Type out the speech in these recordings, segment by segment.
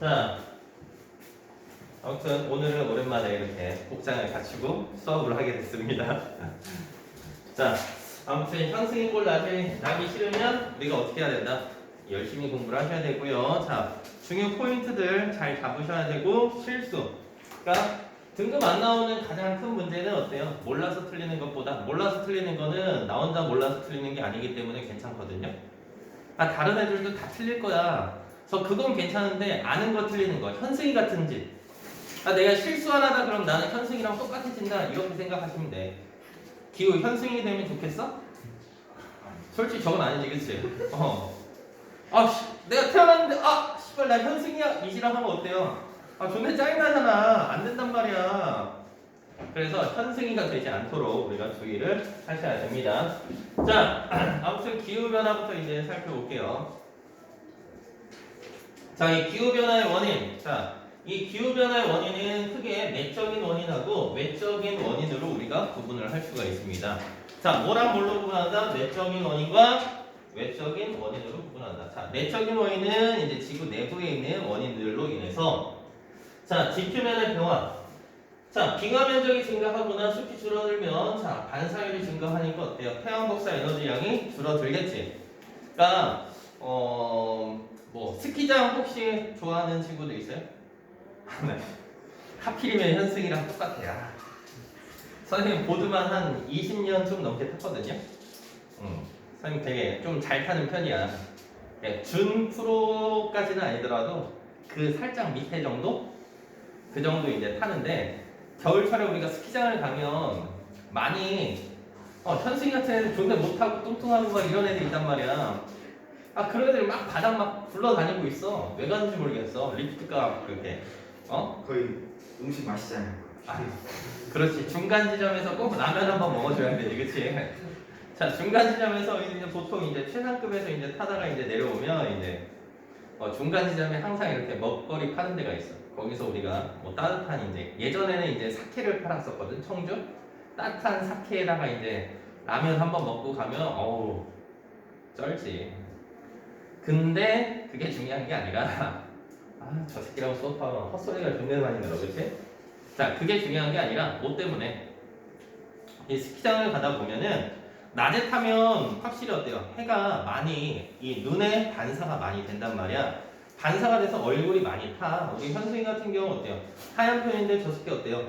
자, 아무튼 오늘은 오랜만에 이렇게 복장을 갖추고 수업을 하게 됐습니다. 자, 아무튼 현승인골 나기 싫으면 우리가 어떻게 해야 된다? 열심히 공부를 하셔야 되고요. 자, 중요 포인트들 잘 잡으셔야 되고 실수. 그러니까 등급 안 나오는 가장 큰 문제는 어때요? 몰라서 틀리는 것보다 몰라서 틀리는 거는 나 혼자 몰라서 틀리는 게 아니기 때문에 괜찮거든요. 아, 다른 애들도 다 틀릴 거야. 그래서 그건 괜찮은데 아는 거 틀리는 거, 현승이 같은 짓. 아, 내가 실수 하나다 그럼 나는 현승이랑 똑같아진다 이렇게 생각하시면 돼. 기호 현승이 되면 좋겠어? 솔직히 저건 아니지, 그치? 내가 태어났는데 씨발 나 현승이야 이지랄 하면 어때요? 존나 짜증나잖아. 안 된단 말이야. 그래서 현승이가 되지 않도록 우리가 주의를 하셔야 됩니다. 자, 아무튼 기후변화부터 이제 살펴볼게요. 자, 이 기후변화의 원인. 자, 이 기후변화의 원인은 크게 내적인 원인하고 외적인 원인으로 우리가 구분을 할 수가 있습니다. 자, 뭐랑 뭘로 구분한다? 내적인 원인과 외적인 원인으로 구분한다. 자, 내적인 원인은 이제 지구 내부에 있는 원인들로 인해서 자, 지표면의 변화. 자, 빙하 면적이 증가하거나 숲이 줄어들면 자, 반사율이 증가하니까 어때요? 태양 복사 에너지량이 줄어들겠지. 그러니까 뭐 스키장 혹시 좋아하는 친구도 있어요? 네. 하필이면 현승이랑 똑같아요. 선생님 보드만 한 20년 좀 넘게 탔거든요. 선생님 되게 좀 잘 타는 편이야. 네, 준 프로까지는 아니더라도 그 살짝 밑에 정도? 그 정도 이제 타는데 겨울철에 우리가 스키장을 가면 많이 현승이 같은 애들 존나 못하고 뚱뚱하고 막 이런 애들 있단 말이야. 그런 애들 막 바닥 막 굴러다니고 있어. 왜 가는지 모르겠어. 리프트값 그렇게. 거의 음식 맛있잖아요. 그렇지. 중간 지점에서 꼭 라면 한번 먹어줘야 되지, 그렇지? 자, 중간 지점에서 이제 보통 이제 최상급에서 이제 타다가 이제 내려오면 이제 중간 지점에 항상 이렇게 먹거리 파는 데가 있어. 거기서 우리가 뭐 따뜻한 이제 예전에는 이제 사케를 팔았었거든, 청주. 따뜻한 사케에다가 이제 라면 한번 먹고 가면 어우 쩔지. 근데 그게 중요한 게 아니라 저 새끼랑 수업하면 헛소리가 존나 많이 들어, 그치? 자, 그게 중요한 게 아니라 뭐 때문에 이 스키장을 가다 보면은 낮에 타면 확실히 어때요? 해가 많이 이 눈에 반사가 많이 된단 말이야. 반사가 돼서 얼굴이 많이 타. 우리 현승이 같은 경우 어때요? 하얀 편인데 저 새끼 어때요?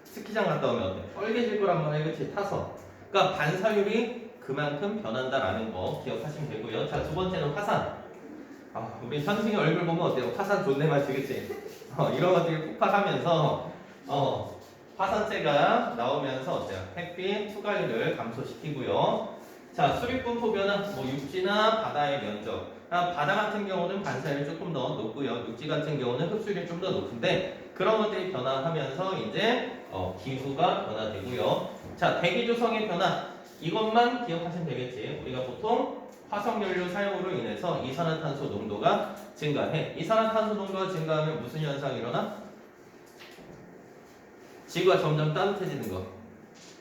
스키장 갔다 오면 어때요? 빨개질 거란 말이에요, 그치? 타서. 그러니까 반사율이 그만큼 변한다라는 거 기억하시면 되고요. 자, 두 번째는 화산. 우리 현승이 얼굴 보면 어때요? 화산 존내 맛이, 그치? 이런 것들이 폭발하면서 화산재가 나오면서 어때요? 햇빛 투과율을 감소시키고요. 자, 수립분포 변화, 뭐 육지나 바다의 면적. 바다 같은 경우는 반사율이 조금 더 높고요. 육지 같은 경우는 흡수율이 좀 더 높은데 그런 것들이 변화하면서 이제 기후가 변화되고요. 자, 대기 조성의 변화. 이것만 기억하시면 되겠지. 우리가 보통 화석연료 사용으로 인해서 이산화탄소 농도가 증가해. 이산화탄소 농도가 증가하면 무슨 현상이 일어나? 지구가 점점 따뜻해지는 거.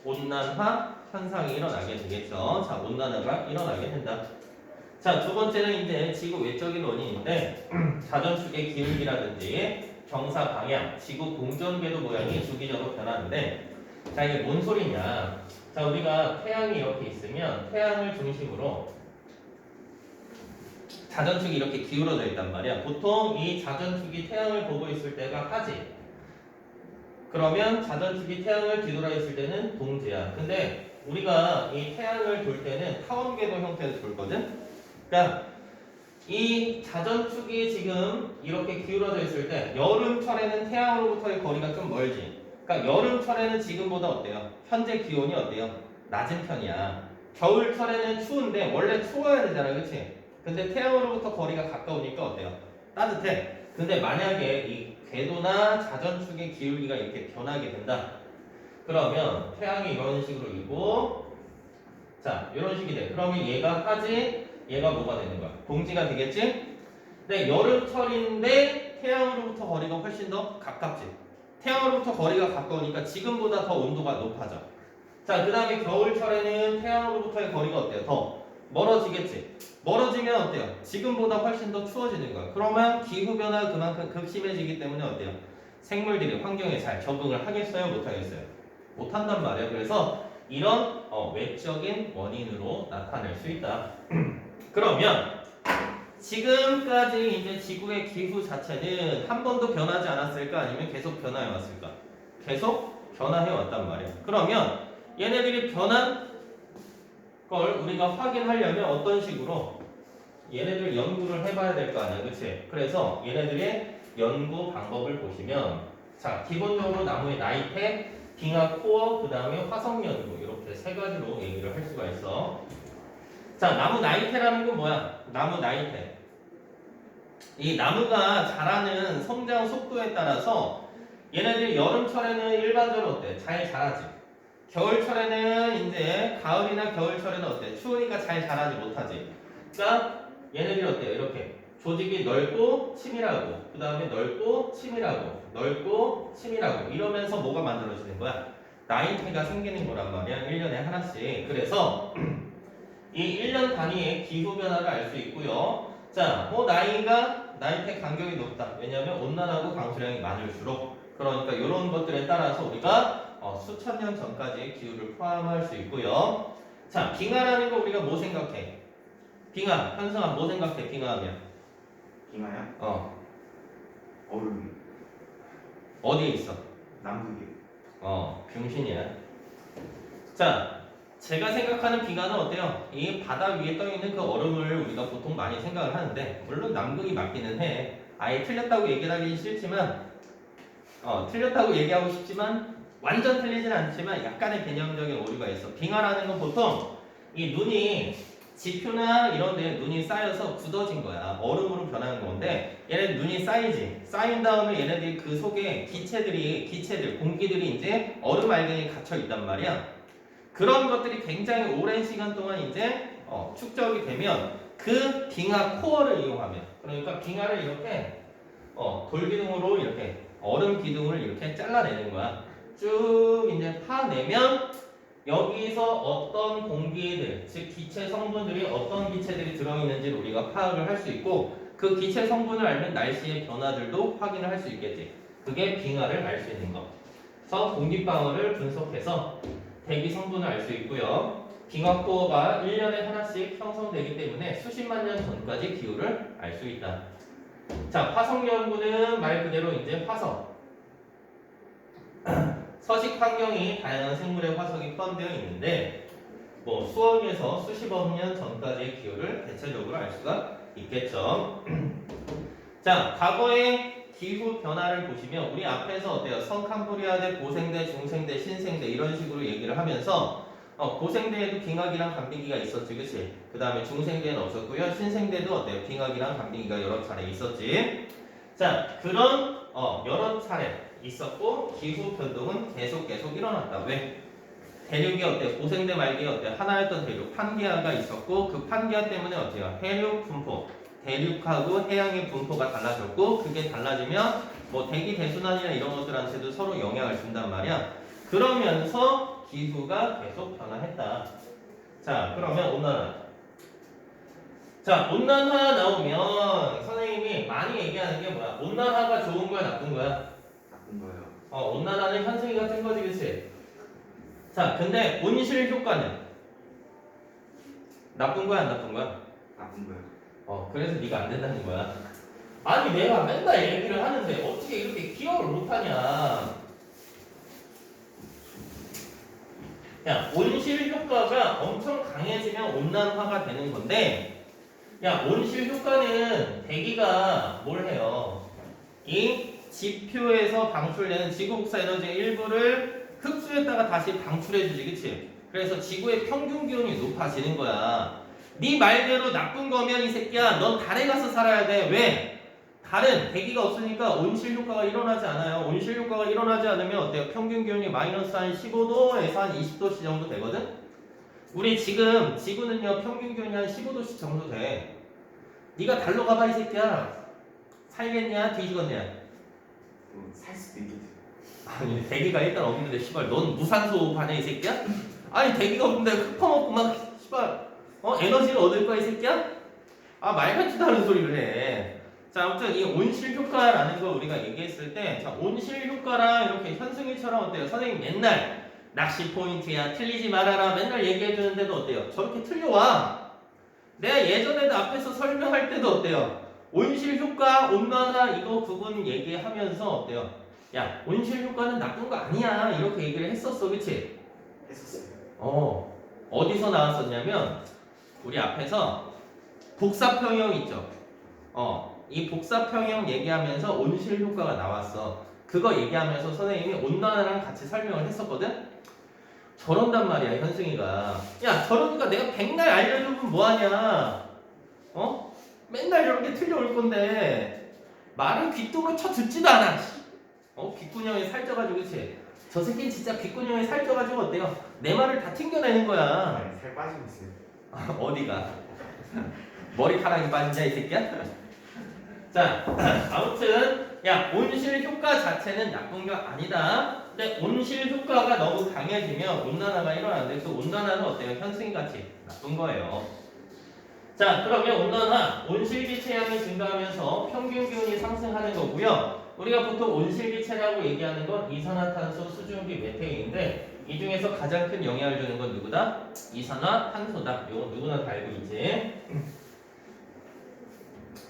온난화 현상이 일어나게 되겠죠. 자, 온난화가 일어나게 된다. 자, 두 번째는 이제 지구 외적인 원인인데 자전축의 기울기라든지 경사 방향, 지구 공전궤도 모양이 주기적으로 변하는데 자, 이게 뭔 소리냐? 자, 우리가 태양이 이렇게 있으면 태양을 중심으로 자전축이 이렇게 기울어져 있단 말이야. 보통 이 자전축이 태양을 보고 있을 때가 하지. 그러면 자전축이 태양을 뒤돌아 있을 때는 동지야. 근데 우리가 이 태양을 돌 때는 타원궤도 형태로 돌거든. 그러니까 이 자전축이 지금 이렇게 기울어져 있을 때 여름철에는 태양으로부터의 거리가 좀 멀지. 그러니까 여름철에는 지금보다 어때요? 현재 기온이 어때요? 낮은 편이야. 겨울철에는 추운데 원래 추워야 되잖아, 그렇지? 근데 태양으로부터 거리가 가까우니까 어때요? 따뜻해. 근데 만약에 이 궤도나 자전축의 기울기가 이렇게 변하게 된다. 그러면 태양이 이런 식으로 있고, 자, 이런 식이 돼. 그러면 얘가 하지, 얘가 뭐가 되는 거야? 동지가 되겠지? 근데 여름철인데 태양으로부터 거리가 훨씬 더 가깝지. 태양으로부터 거리가 가까우니까 지금보다 더 온도가 높아져. 자, 그 다음에 겨울철에는 태양으로부터의 거리가 어때요? 더 멀어지겠지. 멀어지면 어때요? 지금보다 훨씬 더 추워지는 거야. 그러면 기후변화가 그만큼 극심해지기 때문에 어때요? 생물들이 환경에 잘 적응을 하겠어요? 못하겠어요? 못한단 말이에요. 그래서 이런 외적인 원인으로 나타낼 수 있다. 그러면 지금까지 이제 지구의 기후 자체는 한 번도 변하지 않았을까? 아니면 계속 변화해 왔을까? 계속 변화해 왔단 말이에요. 그러면 얘네들이 변한 걸 우리가 확인하려면 어떤 식으로 얘네들 연구를 해봐야 될 거 아니야, 그치? 그래서 얘네들의 연구 방법을 보시면 자, 기본적으로 나무의 나이테, 빙하 코어, 그 다음에 화성 연구 이렇게 세 가지로 얘기를 할 수가 있어. 자, 나무 나이테라는 건 뭐야? 나무 나이테. 이 나무가 자라는 성장 속도에 따라서 얘네들이 여름철에는 일반적으로 어때? 잘 자라지. 겨울철에는 이제 가을이나 겨울철에는 어때? 추우니까 잘 자라지 못하지. 그러니까 얘네들이 어때요? 이렇게 조직이 넓고 치밀하고 그 다음에 넓고 치밀하고 넓고 치밀하고 이러면서 뭐가 만들어지는 거야? 나이테가 생기는 거란 말이야. 1년에 하나씩. 그래서 이 1년 단위의 기후 변화를 알 수 있고요. 자, 나이테 간격이 높다. 왜냐하면 온난하고 강수량이 많을수록 그러니까 이런 것들에 따라서 우리가 수천 년 전까지의 기후를 포함할 수 있고요. 자, 빙하라는 거 우리가 뭐 생각해? 빙하, 현성아 뭐 생각해? 빙하하면 빙하야? 얼음 어디에 있어? 남극에. 병신이야. 자, 제가 생각하는 빙하는 어때요? 이 바다 위에 떠 있는 그 얼음을 우리가 보통 많이 생각을 하는데 물론 남극이 맞기는 해. 아예 틀렸다고 얘기를 하기 싫지만 틀렸다고 얘기하고 싶지만 완전 틀리진 않지만 약간의 개념적인 오류가 있어. 빙하라는 건 보통 이 눈이 지표나 이런 데 눈이 쌓여서 굳어진 거야. 얼음으로 변하는 건데 얘네 눈이 쌓이지. 쌓인 다음에 얘네들이 그 속에 기체들, 공기들이 이제 얼음 알갱이에 갇혀 있단 말이야. 그런 것들이 굉장히 오랜 시간 동안 이제 축적이 되면 그 빙하 코어를 이용하면 그러니까 빙하를 이렇게 돌기둥으로 이렇게 얼음 기둥을 이렇게 잘라내는 거야. 쭉 이제 파내면 여기서 어떤 공기들, 즉 기체 성분들이 어떤 기체들이 들어있는지를 우리가 파악을 할 수 있고 그 기체 성분을 알면 날씨의 변화들도 확인을 할 수 있겠지. 그게 빙하를 알 수 있는 거. 그래서 공기방울을 분석해서 대기 성분을 알 수 있고요. 빙하 코어가 1년에 하나씩 형성되기 때문에 수십만 년 전까지 기후를 알 수 있다. 자, 화성 연구는 말 그대로 이제 화성. 서식 환경이 다양한 생물의 화석이 포함되어 있는데 뭐 수억에서 수십억 년 전까지의 기후를 대체적으로 알 수가 있겠죠. 자, 과거의 기후 변화를 보시면 우리 앞에서 어때요? 성캄브리아대, 고생대, 중생대, 신생대 이런 식으로 얘기를 하면서 고생대에도 빙하기랑 간빙기가 있었지, 그치? 그 다음에 중생대는 없었고요. 신생대도 어때요? 빙하기랑 간빙기가 여러 차례 있었지. 자, 그런 여러 차례 있었고 기후 변동은 계속 일어났다. 왜? 대륙이 어때요? 고생대 말기에 어때요? 하나였던 대륙 판게아가 있었고 그 판게아 때문에 어때요? 해륙 분포, 대륙하고 해양의 분포가 달라졌고 그게 달라지면 뭐 대기 대순환이나 이런 것들한테도 서로 영향을 준단 말이야. 그러면서 기후가 계속 변화했다. 자, 그러면 온난화. 자, 온난화 나오면 선생님이 많이 얘기하는 게 뭐야? 온난화가 좋은 거야, 나쁜 거야? 나쁜 거예요. 온난화는 현승이 같은 거지, 그치? 자, 근데 온실 효과는 나쁜 거야, 안 나쁜 거야? 나쁜 거예요. 그래서 네가 안 된다는 거야. 아니, 내가 맨날 얘기를 하는데 어떻게 이렇게 기억을 못하냐? 야, 온실 효과가 엄청 강해지면 온난화가 되는 건데, 야, 온실 효과는 대기가 뭘 해요? 이 지표에서 방출되는 지구국사 에너지의 일부를 흡수했다가 다시 방출해주지, 그치? 그래서 지구의 평균 기온이 높아지는 거야. 네 말대로 나쁜 거면 이 새끼야, 넌 달에 가서 살아야 돼. 왜? 달은 대기가 없으니까 온실 효과가 일어나지 않아요. 온실 효과가 일어나지 않으면 어때요? 평균 기온이 마이너스 한 15도에서 한 20도씨 정도 되거든? 우리 지금 지구는요 평균 기온이 한 15도씨 정도 돼. 네가 달로 가봐 이 새끼야. 살겠냐? 뒤지겠냐? 살 수도 있겠지. 아니 대기가 일단 없는데 씨발 넌 무산소 반해 이 새끼야? 아니 대기가 없는데 흙 퍼먹고 막 씨발 에너지를 얻을 거야 이 새끼야? 말 같지도 않은 소리를 해. 자, 아무튼 이 온실 효과라는 거 우리가 얘기했을 때, 자, 온실 효과랑 이렇게 현승이처럼 어때요? 선생님 맨날 낚시 포인트야, 틀리지 말아라 맨날 얘기해 주는데도 어때요? 저렇게 틀려와. 내가 예전에도 앞에서 설명할 때도 어때요? 온실 효과, 온난화 이거 부분 얘기하면서 어때요? 야, 온실 효과는 나쁜 거 아니야 이렇게 얘기를 했었어, 그치? 했었어요. 어디서 나왔었냐면 우리 앞에서 복사평형 있죠? 이 복사평형 얘기하면서 온실 효과가 나왔어. 그거 얘기하면서 선생님이 온난화랑 같이 설명을 했었거든? 저런단 말이야, 현승이가. 야, 저러니까 내가 백날 알려주면 뭐하냐? 맨날 저렇게 틀려올 건데 말을 귓등으로 쳐 듣지도 않아. 귓구녕에 살쪄가지고, 그치? 저 새끼는 진짜 귓구녕에 살쪄가지고 어때요? 내 말을 다 튕겨내는 거야. 아니, 살 빠지고 있어요. 어디가? 머리카락이 빠지냐 이 새끼야? 자, 아무튼 야, 온실 효과 자체는 나쁜 거 아니다. 근데 온실 효과가 너무 강해지면 온난화가 일어나는데 그 온난화는 어때요? 현승이같이 나쁜 거예요. 자, 그러면 온난화, 온실기체량이 증가하면서 평균 기온이 상승하는 거고요. 우리가 보통 온실기체라고 얘기하는 건 이산화탄소, 수증기, 메테인인데 이 중에서 가장 큰 영향을 주는 건 누구다? 이산화탄소다. 이건 누구나 다 알고 있지.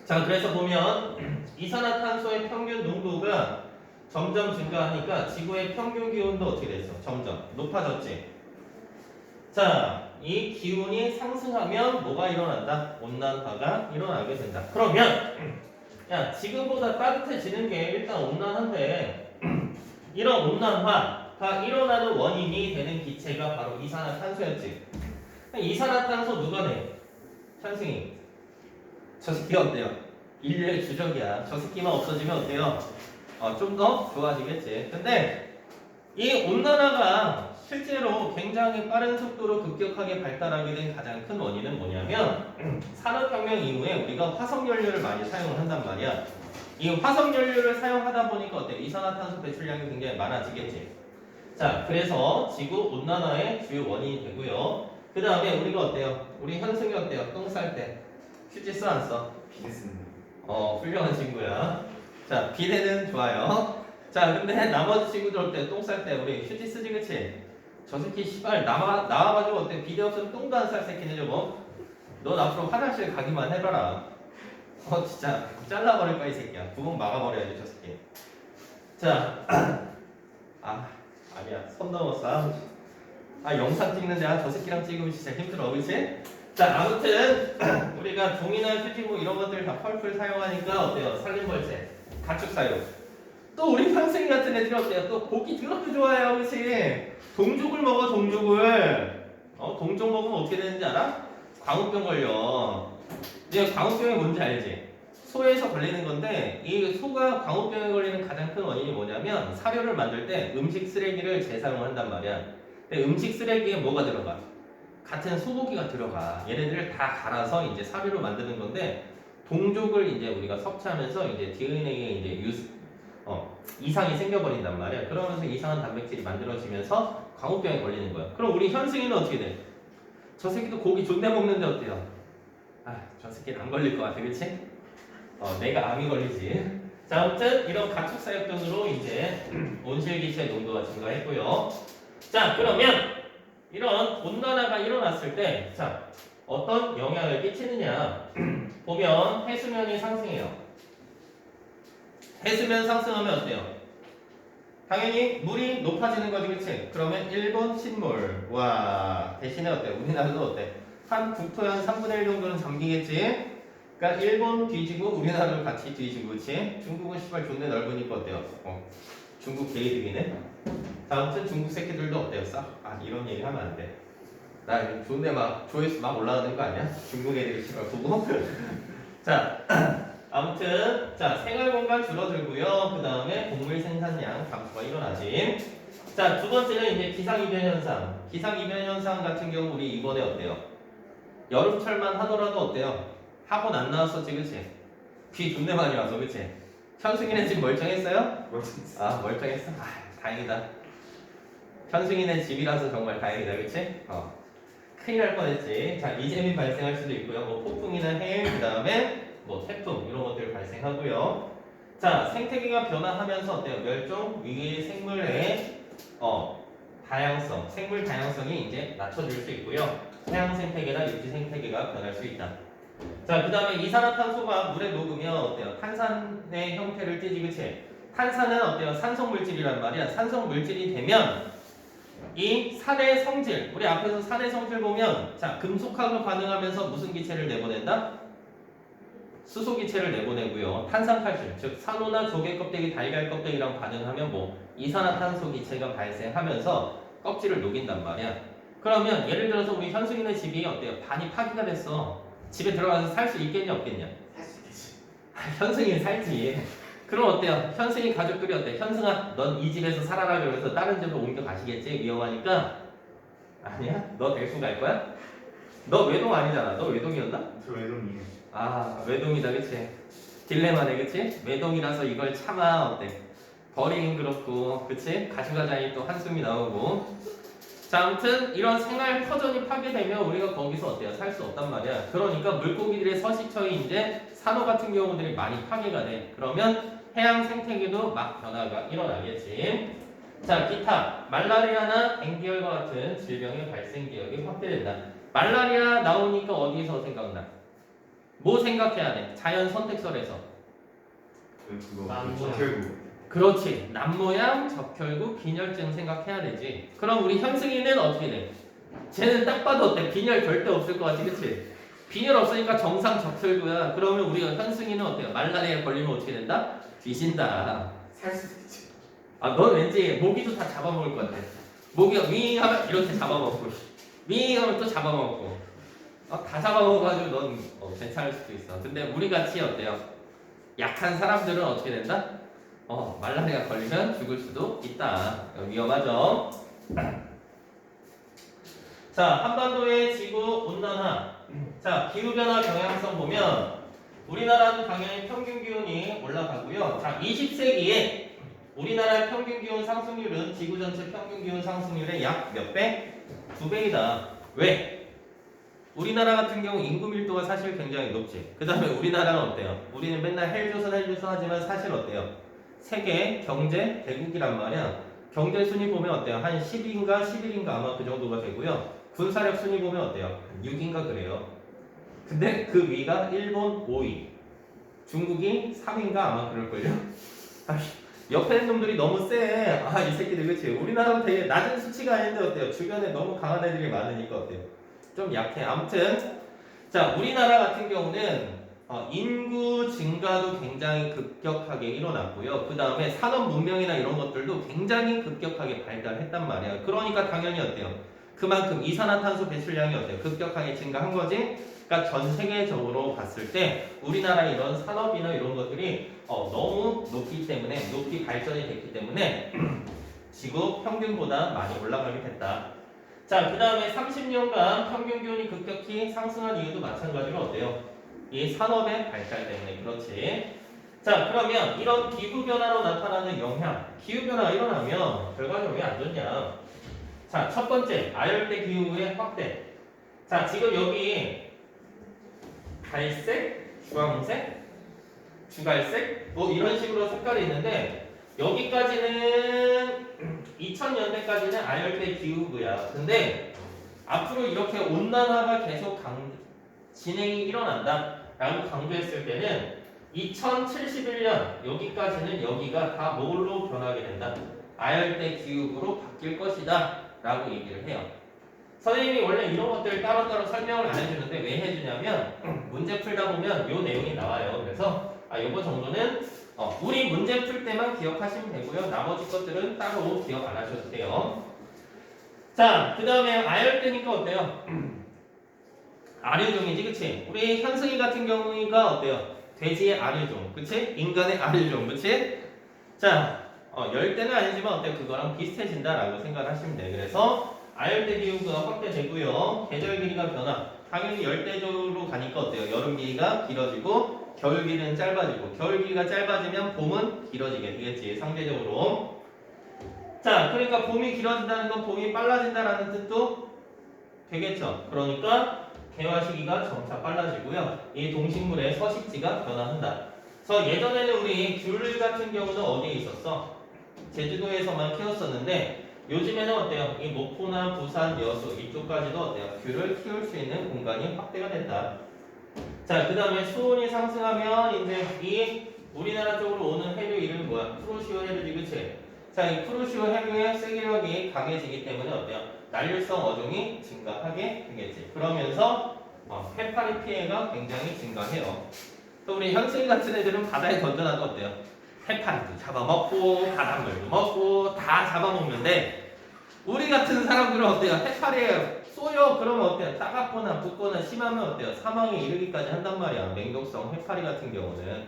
자, 그래서 보면 이산화탄소의 평균 농도가 점점 증가하니까 지구의 평균 기온도 어떻게 됐어? 점점 높아졌지. 자, 이 기온이 상승하면 뭐가 일어난다? 온난화가 일어나게 된다. 그러면 야, 지금보다 따뜻해지는 게 일단 온난화인데 이런 온난화가 일어나는 원인이 되는 기체가 바로 이산화탄소였지. 이산화탄소 누가 내? 찬승이. 저 새끼 어때요? 인류의 주적이야. 저 새끼만 없어지면 어때요? 좀 더 좋아지겠지. 근데 이 온난화가 실제로 굉장히 빠른 속도로 급격하게 발달하게 된 가장 큰 원인은 뭐냐면 산업혁명 이후에 우리가 화석연료를 많이 사용을 한단 말이야. 이 화석연료를 사용하다 보니까 어때? 이산화탄소 배출량이 굉장히 많아지겠지. 자, 그래서 지구 온난화의 주요 원인이 되고요. 그 다음에 우리가 어때요? 우리 현승이 어때요? 똥 쌀 때 휴지 써 안 써? 비슷습니다. 훌륭한 친구야. 자, 비대는 좋아요. 자, 근데 나머지 친구들 어때? 똥 쌀 때 우리 휴지 쓰지, 그치? 저 새끼 씨발 나와가지고 어때? 비대 없으면 똥도 안 쌀 새끼네 저거. 넌 앞으로 화장실 가기만 해봐라. 진짜 잘라버릴 거야 이 새끼야. 구멍 막아버려야지 저 새끼. 자, 아니야 선 넘었어. 영상 찍는데 저 새끼랑 찍으면 진짜 힘들어, 그치? 자, 아무튼 우리가 종이나 휴지 뭐 이런 것들 다 펄풀 사용하니까 어때요? 살림벌채, 가축 사육. 또 우리 현승이 같은 애들이 어때요? 또 고기 더럽게 좋아해요, 그치? 동족을 먹어, 동족을. 동족 먹으면 어떻게 되는지 알아? 광우병 걸려. 이제 광우병이 뭔지 알지? 소에서 걸리는 건데 이 소가 광우병에 걸리는 가장 큰 원인이 뭐냐면 사료를 만들 때 음식 쓰레기를 재사용한단 말이야. 근데 음식 쓰레기에 뭐가 들어가? 같은 소고기가 들어가. 얘네들을 다 갈아서 이제 사료로 만드는 건데 동족을 이제 우리가 섭취하면서 이제 DNA에 이제 이상이 생겨버린단 말이야. 그러면서 이상한 단백질이 만들어지면서 광우병에 걸리는 거야. 그럼 우리 현승이는 어떻게 돼? 저 새끼도 고기 존내 먹는데 어때요? 저 새끼는 안 걸릴 것 같아, 그치? 내가 암이 걸리지. 자, 아무튼 이런 가축 사육 등으로 이제 온실기체 농도가 증가했고요. 자, 그러면 이런 온난화가 일어났을 때, 자, 어떤 영향을 끼치느냐? 보면 해수면이 상승해요. 해수면 상승하면 어때요? 당연히 물이 높아지는 거지, 그치? 그러면 일본 침몰. 와, 대신에 어때? 우리나라도 어때? 한 국토의 한 3분의 1 정도는 잠기겠지? 그러니까 일본 뒤지고 우리나라를 같이 뒤지고, 그치? 중국은 씨발 존내 넓으니까 어때요? 중국 개이득이네? 아무튼 중국 새끼들도 어때요? 이런 얘기 하면 안 돼. 나 존내 막 조회수 막 올라가는 거 아니야? 중국 애들이 씨발 보고. 자, 아무튼 자, 생활 공간 줄어들고요. 그 다음에 곡물 생산량 감소가 일어나지. 자, 두 번째는 이제 기상 이변 현상. 기상 이변 현상 같은 경우 우리 이번에 어때요? 여름철만 하더라도 어때요? 학원 안 나왔었지, 그치? 비 존내 많이 와서, 그치? 현승이네 집 멀쩡했어요? 큰일 날 뻔했지. 자, 이재민 발생할 수도 있고요. 뭐 폭풍이나 해일, 그 다음에 뭐 태풍 이런 것들 발생하고요. 자, 생태계가 변화하면서 어때요? 멸종 위기 생물의 다양성, 생물 다양성이 이제 낮춰질 수 있고요. 해양 생태계나 육지 생태계가 변할 수 있다. 자, 그 다음에 이산화탄소가 물에 녹으면 어때요? 탄산의 형태를 띠지, 그치? 탄산은 어때요? 산성 물질이란 말이야. 산성 물질이 되면 이 산의 성질, 우리 앞에서 산의 성질 보면 자, 금속하고 반응하면서 무슨 기체를 내보낸다? 수소 기체를 내보내고요. 탄산칼슘, 즉 산호나 조개 껍데기, 달걀 껍데기랑 반응하면 뭐 이산화탄소 기체가 발생하면서 껍질을 녹인단 말이야. 그러면 예를 들어서 우리 현승이네 집이 어때요? 반이 파기가 됐어. 집에 들어가서 살 수 있겠냐 없겠냐? 할 수 있겠지. 현승이는 살지. 그럼 어때요? 현승이 가족들이 어때? 현승아, 넌 이 집에서 살아라 그러면서 다른 집으로 옮겨 가시겠지? 위험하니까. 아니야? 너 대수 갈 거야? 너 외동 아니잖아. 너 외동이었나? 저 외동이에요. 아, 외동이다, 그치? 딜레마네, 그치? 외동이라서 이걸 참아, 어때? 버리긴 그렇고, 그치? 가시과장이 또 한숨이 나오고. 자, 아무튼 이런 생활 터전이 파괴되면 우리가 거기서 어때요? 살 수 없단 말이야. 그러니까 물고기들의 서식처인 이제 산호 같은 경우들이 많이 파괴가 돼. 그러면 해양 생태계도 막 변화가 일어나겠지. 자, 기타 말라리아나 댕기열과 같은 질병의 발생 기억이 확대된다. 말라리아 나오니까 어디서 생각나? 뭐 생각해야 돼? 자연 선택설에서. 그거 남모양. 적혈구. 그렇지. 남모양, 적혈구, 빈혈증 생각해야 되지. 그럼 우리 현승이는 어떻게 돼? 쟤는 딱 봐도 어때? 빈혈 절대 없을 것 같지, 그치? 빈혈 없으니까 정상 적혈구야. 그러면 우리가 현승이는 어때요? 말라리아에 걸리면 어떻게 된다? 뒤진다. 살 수도 있지. 아, 넌 왠지 모기도 다 잡아먹을 것 같아. 모기가 윙 하면 이렇게 잡아먹고, 윙 하면 또 잡아먹고. 다 잡아먹어가지고 넌 괜찮을 수도 있어. 근데 우리 같이 어때요? 약한 사람들은 어떻게 된다? 말라리아 걸리면 죽을 수도 있다. 위험하죠? 자, 한반도의 지구 온난화. 자, 기후변화 경향성 보면 우리나라는 당연히 평균 기온이 올라가고요. 자, 20세기에 우리나라의 평균 기온 상승률은 지구 전체 평균 기온 상승률의 약 몇 배? 2배이다. 왜? 우리나라 같은 경우 인구 밀도가 사실 굉장히 높지. 그 다음에 우리나라는 어때요? 우리는 맨날 헬조선 하지만 사실 어때요? 세계 경제 대국이란 말이야. 경제 순위 보면 어때요? 한 10인가 11인가 아마 그 정도가 되고요. 군사력 순위 보면 어때요? 6인가 그래요. 근데 그 위가 일본 5위, 중국이 3위인가 아마 그럴걸요? 옆에 있는 놈들이 너무 세. 이 새끼들 그치? 우리나라는 되게 낮은 수치가 아닌데 어때요? 주변에 너무 강한 애들이 많으니까 어때요? 좀 약해. 아무튼 자, 우리나라 같은 경우는 인구 증가도 굉장히 급격하게 일어났고요. 그 다음에 산업 문명이나 이런 것들도 굉장히 급격하게 발달했단 말이야. 그러니까 당연히 어때요? 그만큼 이산화탄소 배출량이 어때요? 급격하게 증가한 거지. 그러니까 전 세계적으로 봤을 때 우리나라 이런 산업이나 이런 것들이 너무 높이 발전이 됐기 때문에 지구 평균보다 많이 올라가게 됐다. 자, 그 다음에 30년간 평균 기온이 급격히 상승한 이유도 마찬가지로 어때요? 이 산업의 발달 때문에 그렇지. 자, 그러면 이런 기후변화로 나타나는 영향, 기후변화가 일어나면 결과적으로 왜 안 좋냐? 자, 첫 번째, 아열대 기후의 확대. 자, 지금 여기 갈색, 주황색, 주갈색, 뭐 이런 식으로 색깔이 있는데 여기까지는 2000년대까지는 아열대 기후구야. 근데 앞으로 이렇게 온난화가 계속 진행이 일어난다 라고 강조했을 때는 2071년 여기까지는 여기가 다 뭘로 변하게 된다? 아열대 기후구로 바뀔 것이다 라고 얘기를 해요. 선생님이 원래 이런 것들을 따로따로 설명을 안 해주는데 왜 해주냐면 문제 풀다 보면 요 내용이 나와요. 그래서 요거 정도는 우리 문제 풀 때만 기억하시면 되고요. 나머지 것들은 따로 기억 안 하셔도 돼요. 자, 그 다음에 아열대니까 어때요? 아류종이지, 그치? 우리 현승이 같은 경우가 어때요? 돼지의 아류종, 그치? 인간의 아류종, 그치? 자, 열대는 아니지만 어때요? 그거랑 비슷해진다라고 생각하시면 돼요. 그래서 아열대 기후가 확대되고요. 계절 길이가 변화. 당연히 열대적으로 가니까 어때요? 여름 길이가 길어지고 겨울 길이는 짧아지고 겨울 길이가 짧아지면 봄은 길어지게 되겠지, 상대적으로. 자, 그러니까 봄이 길어진다는 건 봄이 빨라진다라는 뜻도 되겠죠. 그러니까 개화 시기가 점차 빨라지고요. 이 동식물의 서식지가 변화한다. 그래서 예전에는 우리 귤 같은 경우는 어디에 있었어? 제주도에서만 키웠었는데 요즘에는 어때요? 이 목포나 부산, 여수 이쪽까지도 어때요? 귤을 키울 수 있는 공간이 확대가 된다. 자, 그 다음에 수온이 상승하면 이제 이 우리나라 쪽으로 오는 해류 이름이 뭐야? 쿠로시오 해류지, 그치? 자, 이 쿠로시오 해류의 세계력이 강해지기 때문에 어때요? 난류성 어종이 증가하게 되겠지. 그러면서 해파리 피해가 굉장히 증가해요. 또 우리 현승이 같은 애들은 바다에 던져놔도 어때요? 해파리도 잡아먹고 바닷물도 먹고 다 잡아먹는데 우리 같은 사람들은 어때요? 해파리에 쏘여 그러면 어때요? 따갑거나 붓거나 심하면 어때요? 사망에 이르기까지 한단 말이야. 맹독성 해파리 같은 경우는.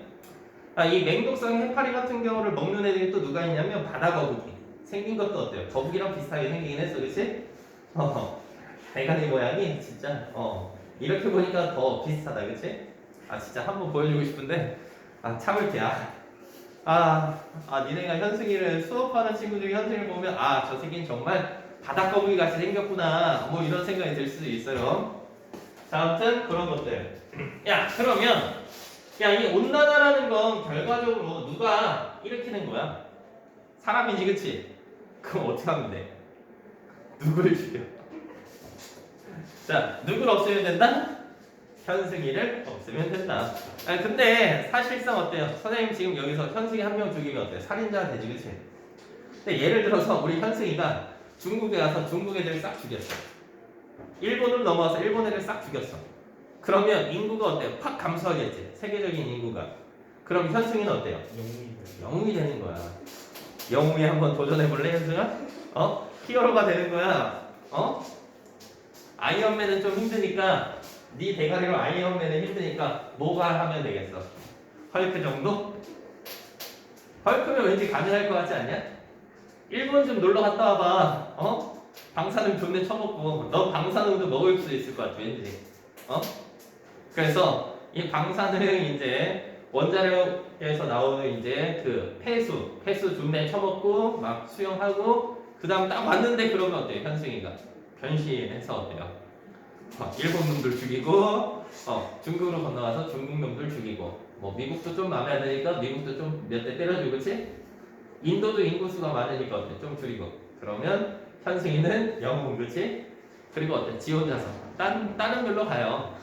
이 맹독성 해파리 같은 경우를 먹는 애들이 또 누가 있냐면 바다 거북이. 생긴 것도 어때요? 거북이랑 비슷하게 생기긴 했어, 그치? 대가리 모양이 진짜 이렇게 보니까 더 비슷하다, 그치? 진짜 한번 보여주고 싶은데 참을게. 니네가 현승이를 수업하는 친구들이 현승이를 보면 저 새끼는 정말 바닷거북이 같이 생겼구나 뭐 이런 생각이 들 수도 있어요. 자, 아무튼 그런 것들. 야, 그러면 이 온난화라는 건 결과적으로 누가 일으키는 거야? 사람이지, 그치? 그럼 어떻게 하면 돼? 누구를 죽여? 자, 누구를 없애면 된다? 현승이를 없애면 된다. 근데 사실상 어때요? 선생님 지금 여기서 현승이 한 명 죽이면 어때요? 살인자가 되지, 그치? 근데 예를 들어서 우리 현승이가 중국에 가서 중국 애들 싹 죽였어. 일본으로 넘어와서 일본 애들 싹 죽였어. 그러면 인구가 어때요? 팍 감소하겠지. 세계적인 인구가. 그럼 현승이는 어때요? 영웅이 되는 거야. 영웅이 한번 도전해볼래, 현승아? 히어로가 되는 거야. 아이언맨은 좀 힘드니까 네 대가리로 아이언맨은 힘드니까 뭐가 하면 되겠어? 헐크 정도? 헐크면 왠지 가능할 것 같지 않냐? 일본 좀 놀러 갔다 와봐. 방사능 존내 쳐먹고 너 방사능도 먹을 수 있을 것 같아, 왠지. 그래서 이 방사능 이제 원자력에서 나오는 이제 그 폐수 존내 쳐먹고 막 수영하고 그 다음 딱 왔는데 그러면 어때요? 현승이가 변신해서 어때요? 일본 놈들 죽이고 중국으로 건너가서 중국 놈들 죽이고 뭐 미국도 좀 마음에 안 드니까 미국도 좀 몇 대 때려주고, 그치? 인도도 인구수가 많으니까 어때? 좀 줄이고 그러면 현승이는 영웅, 그치? 그리고 어때? 지 혼자서 다른 별로 가요.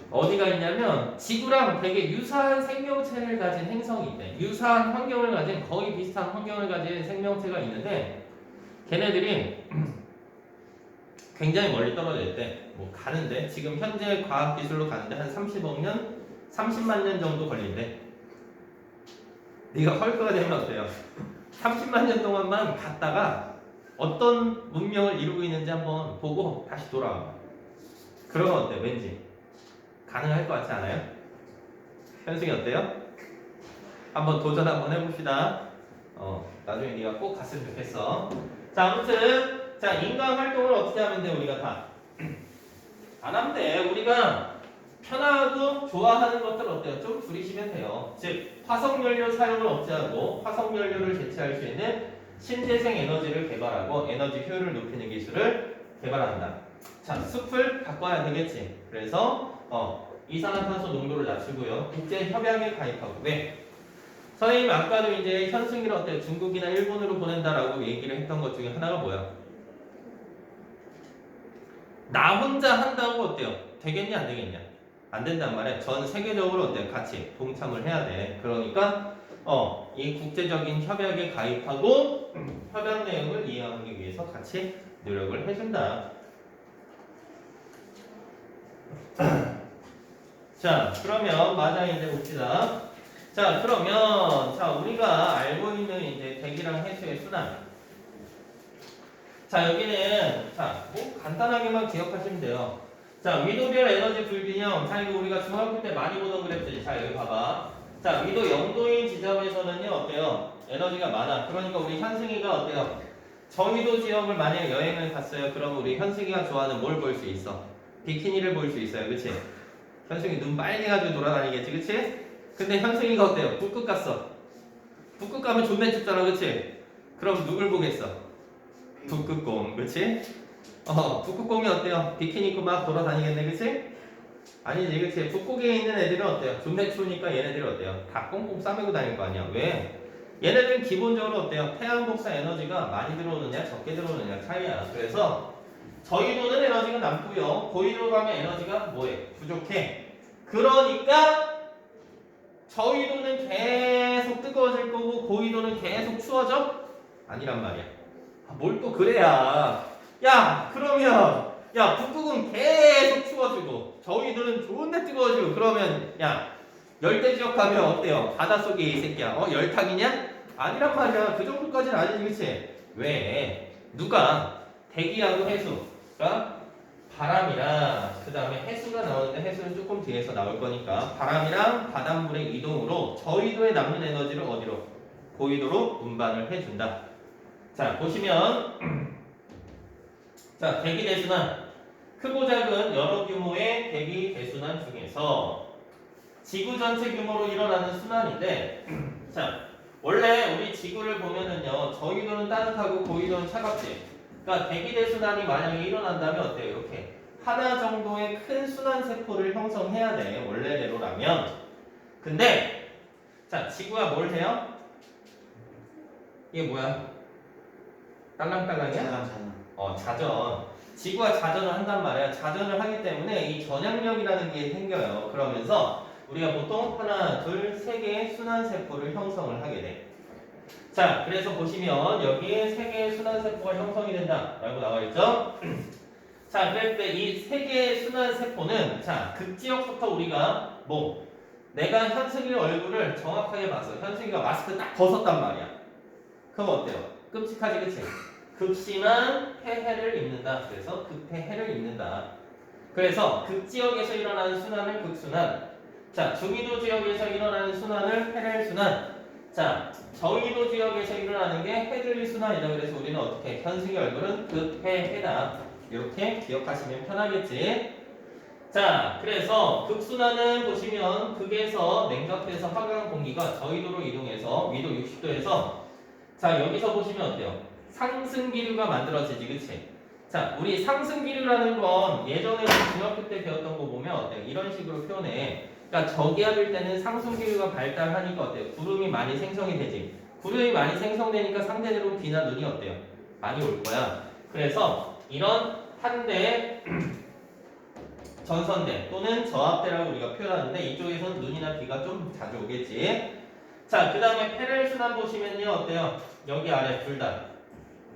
어디가 있냐면 지구랑 되게 유사한 생명체를 가진 행성이 있대. 유사한 환경을 가진 거의 비슷한 환경을 가진 생명체가 있는데 걔네들이 굉장히 멀리 떨어져 있대. 뭐 가는데 지금 현재 과학 기술로 가는데 한 30억 년, 30만 년 정도 걸린대. 네가 헐크가 되면 어때요? 30만 년 동안만 갔다가 어떤 문명을 이루고 있는지 한번 보고 다시 돌아와. 그러면 어때? 왠지 가능할 것 같지 않아요? 현승이 어때요? 한번 도전 한번 해봅시다. 나중에 네가 꼭 갔으면 좋겠어. 자, 아무튼 인간 활동을 어떻게 하면 돼? 우리가 다 안 하면 돼. 우리가 편하고 좋아하는 것들 어때요? 좀 줄이시면 돼요. 즉 화석연료 사용을 억제하고 화석연료를 대체할 수 있는 신재생 에너지를 개발하고 에너지 효율을 높이는 기술을 개발한다. 자, 숲을 바꿔야 되겠지. 그래서 이산화탄소 농도를 낮추고요. 국제 협약에 가입하고. 왜? 선생님 아까도 이제 현승이를 어때요? 중국이나 일본으로 보낸다라고 얘기를 했던 것 중에 하나가 뭐야? 나 혼자 한다고 어때요? 되겠냐 안 되겠냐? 안 된단 말이야. 전 세계적으로 어때요? 같이 동참을 해야 돼. 그러니까 이 국제적인 협약에 가입하고 협약 내용을 이해하기 위해서 같이 노력을 해준다. 자, 그러면 마저 이제 봅시다. 자, 그러면 우리가 알고 있는 이제 대기랑 해수의 순환. 자, 여기는 뭐 간단하게만 기억하시면 돼요. 자, 위도별 에너지 불균형. 자, 이거 우리가 중학교 때 많이 보던 그래프지. 자, 여기 봐봐. 자, 위도 0도인 지점에서는요 어때요? 에너지가 많아. 그러니까 우리 현승이가 어때요? 저위도 지역을 만약에 여행을 갔어요. 그러면 우리 현승이가 좋아하는 뭘 볼 수 있어? 비키니를 볼 수 있어요, 그치? 현승이 눈 빨개가지고 돌아다니겠지, 그치? 근데 현승이가 어때요? 북극 갔어. 북극 가면 존나 춥잖아, 그치? 그럼 누굴 보겠어? 북극곰, 그치? 북극곰이 어때요? 비키니 입고 막 돌아다니겠네, 그치? 아니지, 그치? 북극에 있는 애들은 어때요? 존나 추우니까 얘네들이 어때요? 다 꽁꽁 싸매고 다닐 거 아니야. 왜? 얘네들은 기본적으로 어때요? 태양 복사 에너지가 많이 들어오느냐, 적게 들어오느냐 차이야. 그래서 저희도는 에너지가 남고요. 고위로 가면 에너지가 뭐해? 부족해. 그러니까 저위도는 계속 뜨거워질 거고 고위도는 계속 추워져? 아니란 말이야. 뭘 또 그래야. 야, 그러면 야, 북극은 계속 추워지고 저위도는 좋은데 뜨거워지고 그러면 야, 열대 지역 가면 어때요? 바닷속에 이 새끼야. 열탕이냐? 아니란 말이야. 그 정도까지는 아니지, 그치? 왜? 누가 대기하고 해수가 바람이랑 그 다음에 해수가 나오는데 해수는 조금 뒤에서 나올 거니까 바람이랑 바닷물의 이동으로 저위도에 남는 에너지를 어디로? 고위도로 운반을 해준다. 자, 보시면 자, 대기 대순환 크고 작은 여러 규모의 대기 대순환 중에서 지구 전체 규모로 일어나는 순환인데 자, 원래 우리 지구를 보면은요 저위도는 따뜻하고 고위도는 차갑지. 그러니까 대기 대순환이 만약에 일어난다면 어때요? 이렇게 하나 정도의 큰 순환 세포를 형성해야 돼. 원래대로라면. 근데 자, 지구가 뭘 해요? 이게 뭐야? 딸랑딸랑이야? 자나. 자전. 지구가 자전을 한단 말이야. 자전을 하기 때문에 이 전향력이라는 게 생겨요. 그러면서 우리가 보통 하나, 둘, 세 개의 순환 세포를 형성을 하게 돼. 자, 그래서 보시면 여기에 세 개의 순환 세포가 형성이 된다라고 나와 있죠. 자, 그럴 때 이 세 개의 순환 세포는 자, 극지역부터 우리가 뭐 내가 현승이 얼굴을 정확하게 봤어. 현승이가 마스크 딱 벗었단 말이야. 그럼 어때요? 끔찍하지, 그치? 극심한 폐해를 입는다. 그래서 극폐해를 입는다. 그래서 극지역에서 일어나는 순환을 극순환. 자, 중위도 지역에서 일어나는 순환을 페렐 순환. 자, 저위도 지역에서 일어나는 게 헤들리 순환이다. 그래서 우리는 어떻게? 현승의 얼굴은 극폐해다. 이렇게 기억하시면 편하겠지. 자, 그래서 극순환은 보시면 극에서 냉각돼서 화강 공기가 저위도로 이동해서 위도 60도에서 자, 여기서 보시면 어때요? 상승기류가 만들어지지, 그치? 자, 우리 상승기류라는 건 예전에 우리 중학교 때 배웠던 거 보면 어때요? 이런 식으로 표현해. 그러니까 저기압일 때는 상승기류가 발달하니까 어때요? 구름이 많이 생성이 되지. 구름이 많이 생성되니까 상대적으로 비나 눈이 어때요? 많이 올 거야. 그래서 이런 한대 전선대 또는 저압대라고 우리가 표현하는데 이쪽에서는 눈이나 비가 좀 자주 오겠지. 자, 그 다음에 페렐 순환 보시면요 어때요? 여기 아래 둘 다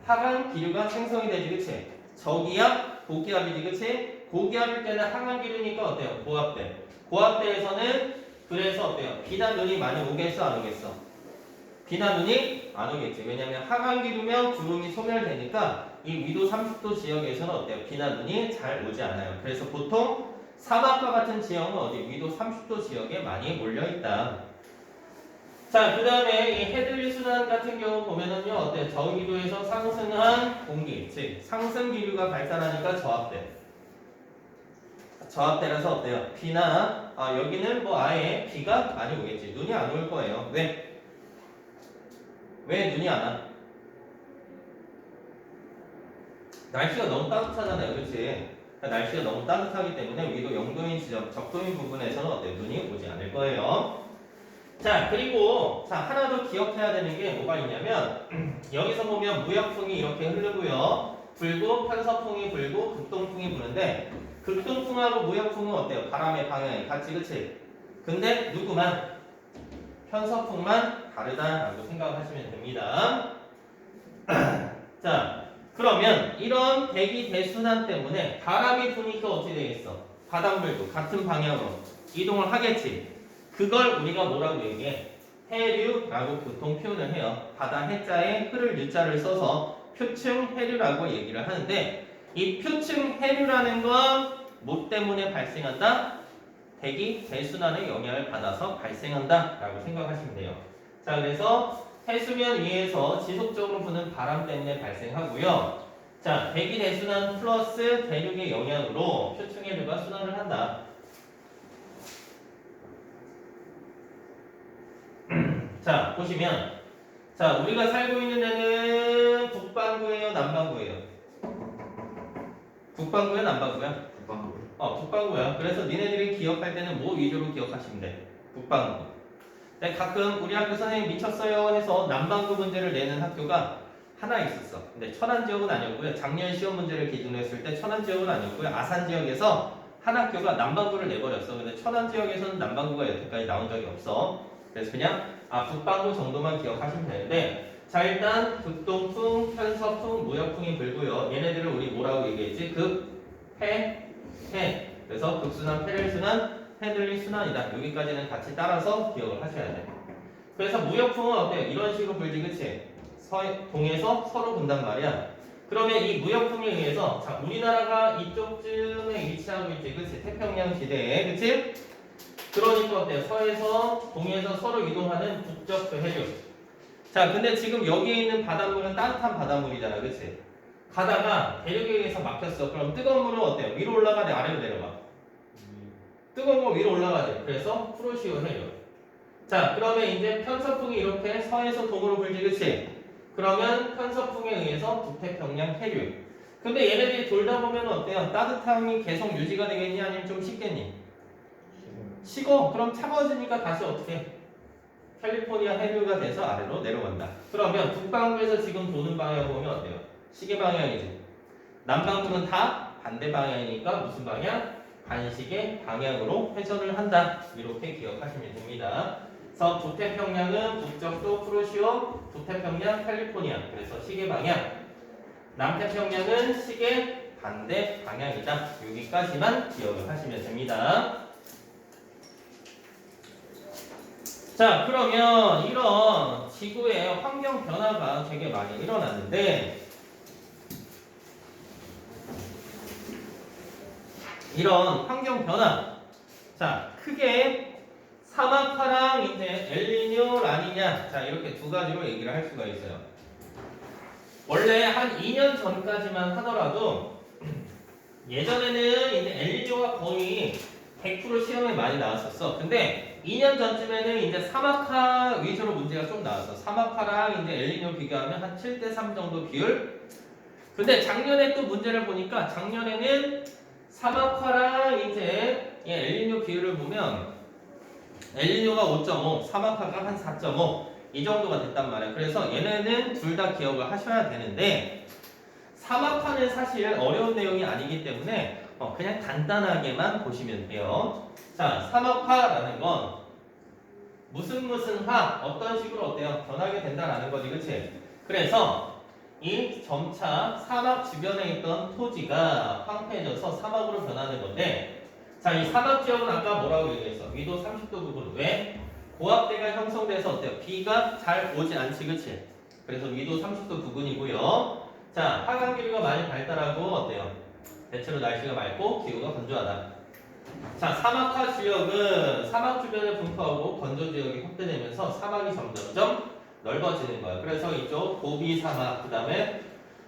하강 기류가 생성이 되지, 그치? 저기압, 고기압이지, 그치? 고기압일 때는 하강 기류니까 어때요? 고압대. 고압대에서는 그래서 어때요? 비나 눈이 많이 오겠어, 안 오겠어? 비나 눈이 안 오겠지. 왜냐면 하강 기류면 구름이 소멸되니까 이 위도 30도 지역에서는 어때요? 비나 눈이 잘 오지 않아요. 그래서 보통 사막과 같은 지형은 어디? 위도 30도 지역에 많이 몰려 있다. 자, 그 다음에 이 헤들리 순환 같은 경우 보면은요, 어때? 저위도에서 상승한 공기, 즉 상승 기류가 발산하니까 저압대. 저압대라서 어때요? 비나 여기는 뭐 아예 비가 많이 오겠지. 눈이 안 올 거예요. 왜? 왜 눈이 안 와? 날씨가 너무 따뜻하잖아요, 그렇지? 날씨가 너무 따뜻하기 때문에 위도 0도인 지점, 적도인 부분에서는 어때요? 눈이 오지 않을 거예요. 자, 그리고 자 하나 더 기억해야 되는 게 뭐가 있냐면 여기서 보면 무역풍이 이렇게 흐르고요. 불고 편서풍이 불고 극동풍이 부는데 극동풍하고 무역풍은 어때요? 바람의 방향이 같지, 그치? 근데 누구만? 편서풍만 다르다라고 생각하시면 됩니다. 자, 그러면 이런 대기 대순환 때문에 바람이 부니까 어떻게 되겠어? 바닷물도 같은 방향으로 이동을 하겠지. 그걸 우리가 뭐라고 얘기해? 해류라고 보통 표현을 해요. 바다 해자에 흐를 유자를 써서 표층 해류라고 얘기를 하는데 이 표층 해류라는 건 뭐 때문에 발생한다? 대기 대순환의 영향을 받아서 발생한다 라고 생각하시면 돼요. 자, 그래서 해수면 위에서 지속적으로 부는 바람 때문에 발생하고요. 자, 대기 대순환 플러스 대륙의 영향으로 표층 해류가 순환을 한다. 자, 보시면 자, 우리가 살고 있는 데는 북반구예요, 남반구예요? 북반구야 남반구야? 국방부. 북반구야. 그래서 니네들이 기억할 때는 뭐 위주로 기억하시면 돼? 북반구. 근데 가끔 우리 학교 선생님 미쳤어요 해서 남반구 문제를 내는 학교가 하나 있었어. 근데 천안 지역은 아니었고요. 작년 시험 문제를 기준으로 했을 때 천안 지역은 아니었고요. 아산 지역에서 한 학교가 남반구를 내버렸어. 근데 천안 지역에서는 남반구가 여태까지 나온 적이 없어. 그래서 그냥 북반구 정도만 기억하시면 되는데, 자 일단 극동풍, 편서풍, 무역풍이 불고요. 얘네들을 우리 뭐라고 얘기했지? 극, 해, 해. 그래서 극순환, 패렐순환, 해들리 순환이다. 여기까지는 같이 따라서 기억을 하셔야 돼. 그래서 무역풍은 어때요? 이런 식으로 불지, 그치? 동에서 서로 분단 말이야. 그러면 이 무역풍에 의해서, 자, 우리나라가 이쪽쯤에 위치하고 있지, 그치? 태평양 지대에, 그치? 그러니까 어때요? 서에서, 동에서 서로 이동하는 북적 해류. 자, 근데 지금 여기에 있는 바닷물은 따뜻한 바닷물이잖아, 그치? 가다가 대륙에 의해서 막혔어. 그럼 뜨거운 물은 어때요? 위로 올라가야 돼, 아래로 내려가? 뜨거운 거 위로 올라가야 돼. 그래서 프로시오 해류. 자, 그러면 이제 편서풍이 이렇게 서에서 동으로 불지, 그치? 그러면 편서풍에 의해서 북태평양 해류. 근데 얘네들이 돌다 보면 어때요? 따뜻함이 계속 유지가 되겠니? 아니면 좀 식겠니? 식어. 그럼 차가워지니까 다시 어떻게? 캘리포니아 해류가 돼서 아래로 내려간다. 그러면 북반구에서 지금 도는 방향 보면 어때요? 시계 방향이지. 남반구는 다 반대 방향이니까 무슨 방향? 반시계 방향으로 회전을 한다. 이렇게 기억하시면 됩니다. 그래서 북태평양은 북적도 프로시오, 북태평양 캘리포니아. 그래서 시계 방향. 남태평양은 시계 반대 방향이다. 여기까지만 기억을 하시면 됩니다. 자, 그러면 이런 지구의 환경 변화가 되게 많이 일어났는데, 이런 환경 변화, 자, 크게 사막화랑 이제 엘니뇨, 라니냐, 자, 이렇게 두 가지로 얘기를 할 수가 있어요. 원래 한 2년 전까지만 하더라도 예전에는 이제 엘니뇨가 거의 100% 시험에 많이 나왔었어. 근데 2년 전쯤에는 이제 사막화 위주로 문제가 좀 나왔어. 사막화랑 이제 엘니뇨 비교하면 한 7대3 정도 비율. 근데 작년에 또 문제를 보니까 작년에는 사막화랑 이제 엘니뇨 비율을 보면 엘니뇨가 5.5, 사막화가 한 4.5 이 정도가 됐단 말이야. 그래서 얘네는 둘 다 기억을 하셔야 되는데, 사막화는 사실 어려운 내용이 아니기 때문에 그냥 간단하게만 보시면 돼요. 자, 사막화라는 건 무슨 화, 어떤 식으로 어때요? 변하게 된다라는 거지, 그치? 그래서 이 점차 사막 주변에 있던 토지가 황폐해져서 사막으로 변하는 건데, 자, 이 사막 지역은 아까 뭐라고 얘기했어? 위도 30도 부분. 왜? 고압대가 형성돼서 어때요? 비가 잘 오지 않지, 그치? 그래서 위도 30도 부근이고요. 자, 하강 기류가 많이 발달하고 어때요? 대체로 날씨가 맑고 기후가 건조하다. 자, 사막화 지역은 사막 주변에 분포하고 건조 지역이 확대되면서 사막이 점점점 넓어지는 거야. 그래서 이쪽 고비 사막, 그 다음에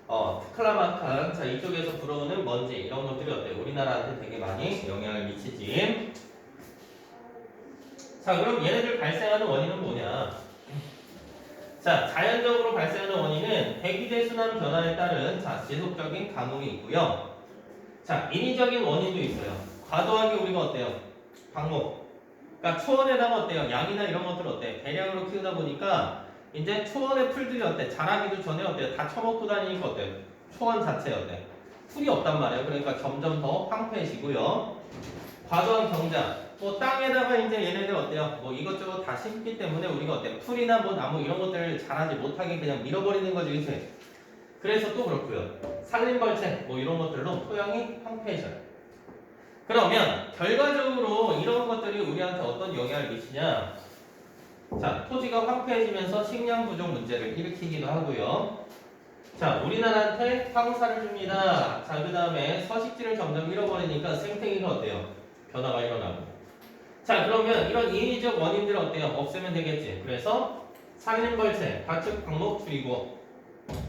트클라마칸, 자 이쪽에서 불어오는 먼지 이런 것들이 어때요? 우리나라한테 되게 많이 영향을 미치지. 자, 그럼 얘네들 발생하는 원인은 뭐냐? 자, 자연적으로 발생하는 원인은 대기대 순환 변화에 따른 지속적인 가뭄이 있고요. 자, 인위적인 원인도 있어요. 과도하게 우리가 어때요? 방목. 그러니까 초원에다가 어때요? 양이나 이런 것들 어때? 대량으로 키우다 보니까 이제 초원의 풀들이 어때? 자라기도 전에 어때요? 다 처먹고 다니니까 어때요? 초원 자체 어때? 풀이 없단 말이에요. 그러니까 점점 더 황폐해지고요. 과도한 경작. 뭐 땅에다가 이제 얘네들 어때요? 뭐 이것저것 다 심기 때문에 우리가 어때요? 풀이나 뭐 나무 이런 것들을 자라지 못하게 그냥 밀어버리는 거지, 그치? 그래서 또 그렇고요. 산림벌채 뭐 이런 것들로 토양이 황폐해져요. 그러면 결과적으로 이런 것들이 우리한테 어떤 영향을 미치냐? 자, 토지가 황폐해지면서 식량 부족 문제를 일으키기도 하고요. 자, 우리나라한테 황사를 줍니다. 자, 그 다음에 서식지를 점점 잃어버리니까 생태계가 어때요? 변화가 일어나고. 자, 그러면 이런 인위적 원인들 어때요? 없애면 되겠지. 그래서 산림벌채, 가축 방목 줄이고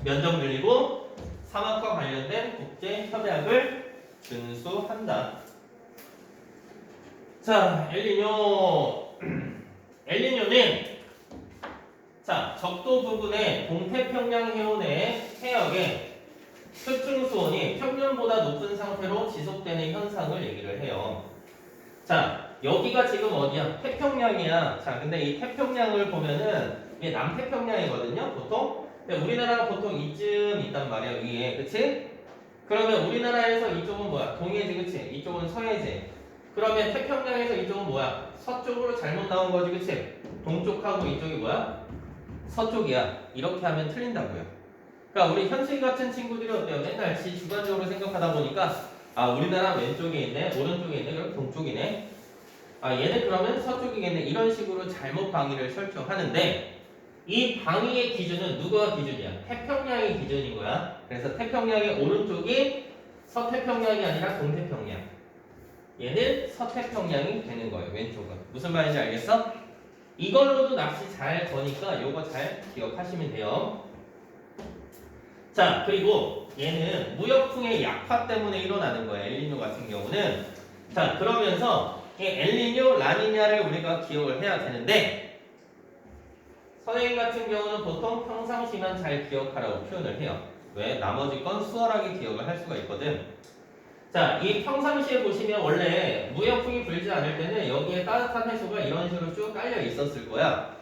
면적 늘리고 사막과 관련된 국제 협약을 준수한다. 자, 엘니뇨. 엘니뇨는 자, 적도 부근의 동태평양 해운의 해역에 표준 수온이 평균보다 높은 상태로 지속되는 현상을 얘기를 해요. 자, 여기가 지금 어디야? 태평양이야. 자, 근데 이 태평양을 보면은 이게 남태평양이거든요, 보통. 근데 우리나라가 보통 이쯤 있단 말이야, 위에. 그치? 그러면 우리나라에서 이쪽은 뭐야? 동해지, 그치? 이쪽은 서해지. 그러면 태평양에서 이쪽은 뭐야? 서쪽으로 잘못 나온 거지, 그치? 동쪽하고 이쪽이 뭐야? 서쪽이야. 이렇게 하면 틀린다고요. 그러니까 우리 현실 같은 친구들이 어때요? 맨날 지 주관적으로 생각하다 보니까 아, 우리나라 왼쪽에 있네, 오른쪽에 있네, 그럼 동쪽이네. 아, 얘는 그러면 서쪽이겠네. 이런 식으로 잘못 방위를 설정하는데 이 방위의 기준은 누가 기준이야? 태평양이 기준인 거야. 그래서 태평양의 오른쪽이 서태평양이 아니라 동태평양. 얘는 서태평양이 되는 거예요. 왼쪽은. 무슨 말인지 알겠어? 이걸로도 낚시 잘 거니까 요거 잘 기억하시면 돼요. 자, 그리고 얘는 무역풍의 약화 때문에 일어나는 거예요. 엘니뇨 같은 경우는. 자, 그러면서 이 엘니뇨, 라니냐를 우리가 기억을 해야 되는데 선생님 같은 경우는 보통 평상시만 잘 기억하라고 표현을 해요. 왜? 나머지 건 수월하게 기억을 할 수가 있거든. 자, 이 평상시에 보시면 원래 무역풍이 불지 않을 때는 여기에 따뜻한 해수가 이런 식으로 쭉 깔려 있었을 거야.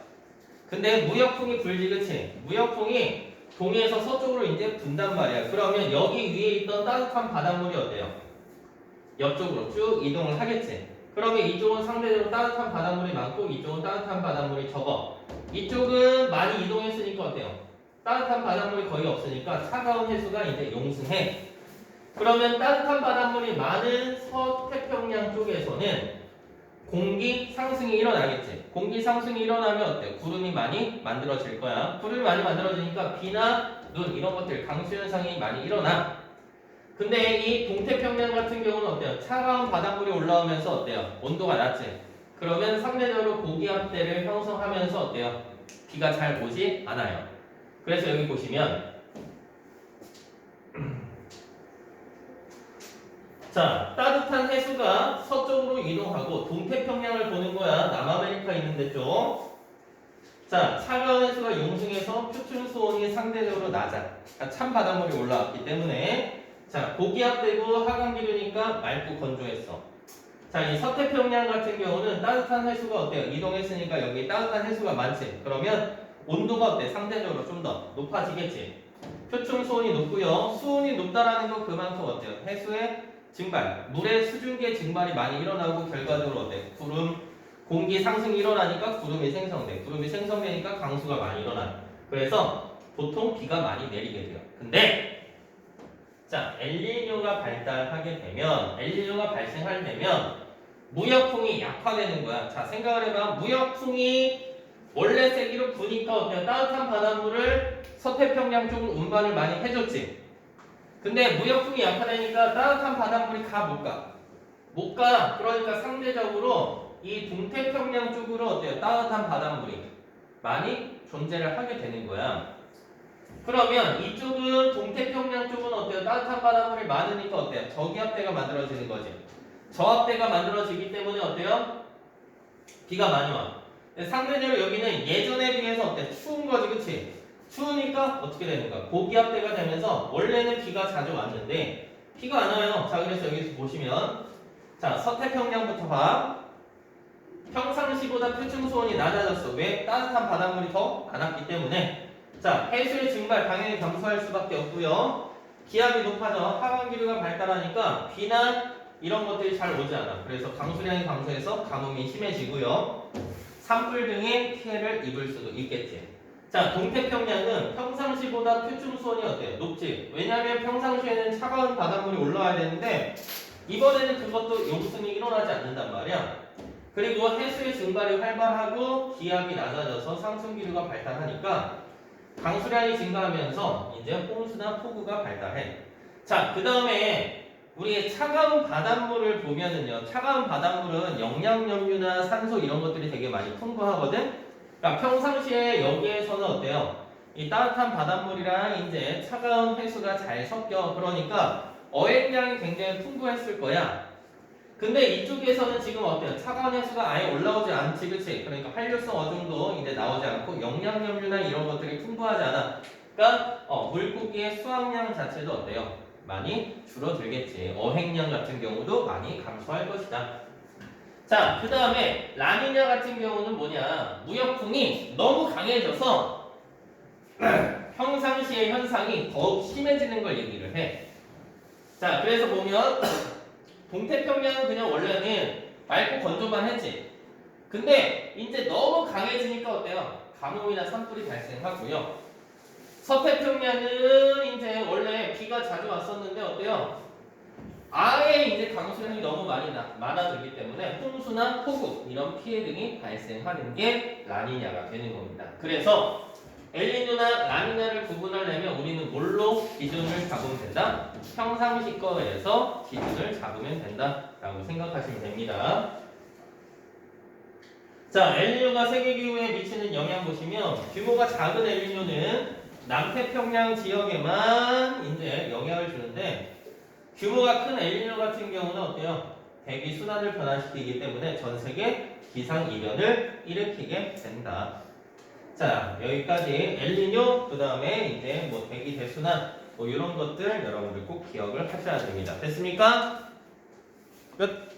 근데 무역풍이 불지, 그치? 무역풍이 동해에서 서쪽으로 이제 분단 말이야. 그러면 여기 위에 있던 따뜻한 바닷물이 어때요? 옆쪽으로 쭉 이동을 하겠지. 그러면 이쪽은 상대적으로 따뜻한 바닷물이 많고 이쪽은 따뜻한 바닷물이 적어. 이쪽은 많이 이동했으니까 어때요? 따뜻한 바닷물이 거의 없으니까 차가운 해수가 이제 용승해. 그러면 따뜻한 바닷물이 많은 서태평양 쪽에서는 공기 상승이 일어나겠지. 공기 상승이 일어나면 어때? 구름이 많이 만들어질 거야. 구름이 많이 만들어지니까 비나 눈 이런 것들 강수 현상이 많이 일어나. 근데 이 동태평양 같은 경우는 어때요? 차가운 바닷물이 올라오면서 어때요? 온도가 낮지. 그러면 상대적으로 고기압대를 형성하면서 어때요? 비가 잘 오지 않아요. 그래서 여기 보시면 자, 따뜻한 해수가 서쪽으로 이동하고 동태평양을 보는 거야. 남아메리카 있는 데 쪽. 자, 차가운 해수가 용승해서 표준 수온이 상대적으로 낮아. 그러니까 찬 바닷물이 올라왔기 때문에 자, 고기압되고 하강기류니까 맑고 건조했어. 자, 이 서태평양 같은 경우는 따뜻한 해수가 어때요? 이동했으니까 여기 따뜻한 해수가 많지. 그러면 온도가 어때? 상대적으로 좀 더 높아지겠지. 표준 수온이 높고요. 수온이 높다라는 건 그만큼 어때요? 해수의 증발, 물의 수증기의 증발이 많이 일어나고 결과적으로 어때? 구름, 공기 상승이 일어나니까 구름이 생성돼. 구름이 생성되니까 강수가 많이 일어나. 그래서 보통 비가 많이 내리게 돼요. 근데 자, 엘니뇨가 발달하게 되면, 엘니뇨가 발생하려면 무역풍이 약화되는 거야. 자, 생각을 해봐. 무역풍이 원래 세기로 부니까 어때요? 따뜻한 바닷물을 서태평양 쪽으로 운반을 많이 해줬지. 근데 무역풍이 약화되니까 따뜻한 바닷물이 못 가. 못 가. 그러니까 상대적으로 이 동태평양 쪽으로 어때요? 따뜻한 바닷물이 많이 존재를 하게 되는 거야. 그러면 이쪽은 동태평양 쪽은 어때요? 따뜻한 바닷물이 많으니까 어때요? 저기압대가 만들어지는 거지. 저압대가 만들어지기 때문에 어때요? 비가 많이 와. 근데 상대적으로 여기는 예전에 비해서 어때? 추운 거지, 그치? 추우니까 어떻게 되는가? 고기압대가 되면서 원래는 비가 자주 왔는데 비가 안 와요. 자, 그래서 여기서 보시면 자, 서태평양부터 봐. 평상시보다 표준 수온이 낮아졌어. 왜? 따뜻한 바닷물이 더 많았기 때문에. 자, 해수의 증발 당연히 감소할 수밖에 없고요. 기압이 높아져 하강기류가 발달하니까 비나 이런 것들이 잘 오지 않아. 그래서 강수량이 감소해서 가뭄이 심해지고요. 산불 등의 피해를 입을 수도 있겠지. 자, 동태평양은 평상시보다 표준 수온이 어때요? 높지. 왜냐하면 평상시에는 차가운 바닷물이 올라와야 되는데 이번에는 그것도 용승이 일어나지 않는단 말이야. 그리고 해수의 증발이 활발하고 기압이 낮아져서 상승기류가 발달하니까 강수량이 증가하면서 이제 홍수나 폭우가 발달해. 자, 그 다음에 우리 차가운 바닷물을 보면은요, 차가운 바닷물은 영양염류나 산소 이런 것들이 되게 많이 풍부하거든. 그러니까 평상시에 여기에서는 어때요? 이 따뜻한 바닷물이랑 이제 차가운 해수가 잘 섞여. 그러니까 어획량이 굉장히 풍부했을 거야. 근데 이쪽에서는 지금 어때요? 차가운 해수가 아예 올라오지 않지, 그치? 그러니까 한류성 어종도 이제 나오지 않고 영양염류나 이런 것들이 풍부하지 않아. 그러니까 물고기의 수확량 자체도 어때요? 많이 줄어들겠지. 어획량 같은 경우도 많이 감소할 것이다. 자, 그 다음에 라니냐 같은 경우는 뭐냐? 무역풍이 너무 강해져서 평상시의 현상이 더욱 심해지는 걸 얘기를 해. 자, 그래서 보면 동태평양은 그냥 원래는 맑고 건조만 했지. 근데 이제 너무 강해지니까 어때요? 가뭄이나 산불이 발생하고요. 서태평양은 이제 원래 비가 자주 왔었는데 어때요? 아예 이제 강수량이 너무 많아지기 때문에 홍수나 폭우 이런 피해 등이 발생하는 게 라니냐가 되는 겁니다. 그래서 엘니뇨나 라니냐를 구분하려면 우리는 뭘로 기준을 잡으면 된다? 평상시 거에서 기준을 잡으면 된다라고 생각하시면 됩니다. 자, 엘니뇨가 세계 기후에 미치는 영향 보시면 규모가 작은 엘니뇨는 남태평양 지역에만 이제 영향을 주는데 규모가 큰 엘니뇨 같은 경우는 어때요? 대기 순환을 변화시키기 때문에 전 세계 기상 이변을 일으키게 된다. 자, 여기까지 엘니뇨 그다음에 이제 뭐 대기 대순환 뭐 이런 것들 여러분들 꼭 기억을 하셔야 됩니다. 됐습니까? 끝.